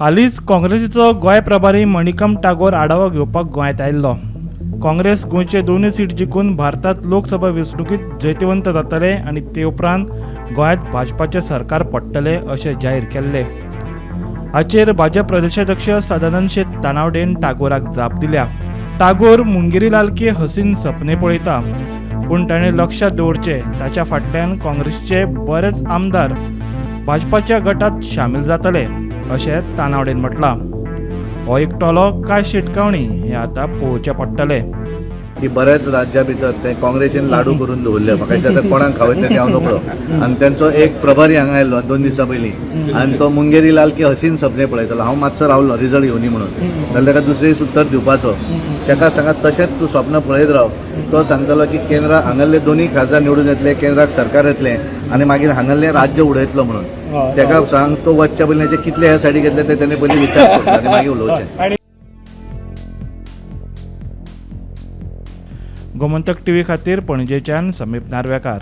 हालींच काँग्रेसीचो गोंय प्रभारी मणिकांत टागोर आढावो घेवपाक गोंयांत आयिल्लो। काँग्रेस गोंयचे दोनूय सीट जिखून भारतांत लोकसभा वेंचणुकीत जैतवंत जातले आनी ते उपरांत गोंयांत भाजपाचें सरकार पडटलें अशें जाहीर केल्लें। हाचेर भाजप प्रदेशाध्यक्ष सदानंद शेट तानावडेन टागोराक जाप दिल्या। टागोर मुंगेरीलाल के हसीन सपने पळयता, पूण ताणें लक्षात दवरचें ताच्या फाटल्यान काँग्रेसचे बरेच आमदार भाजपाच्या गटांत शामील जातले अशें तानावडेन म्हटलां। हो एकटोलो काय शिटकावणी हें आतां पळोवचें पडटलें। की बऱ्याच राज्या भितर ते काँग्रेसीन लाडू करून दवरले। म्हाका दिसता कोणाक खावयतले ते हांव नकळो। आनी त्यांचो एक प्रभारी हांगा आयल्लो 2 दिसां पयलीं आनी तो मुंगेरीलाल की हसीन सपने पळयतालो। हांव मातसो रावलो रिजल्ट घेवनी म्हणून, जाल्यार ताका दुसरे उत्तर दिवपाचो। ताका सांगात तशेंच तूं स्वप्न पळयत राव। तो सांगतालो की केंद्रा हांगाले दोनूय खासदार निवडून येतले, केंद्राक सरकार येतलें आनी मागीर हांगाले राज्य उडयतलो म्हणून। ताका सांग तो वचच्या पयलीं कितले ह्या सायडीक येतले ते तेणे पयलीं विचार करता आनी मागीर उलोवचें। गोमंतक टीव्ही खातीर पणजेच्यान समीप नार्वेकार।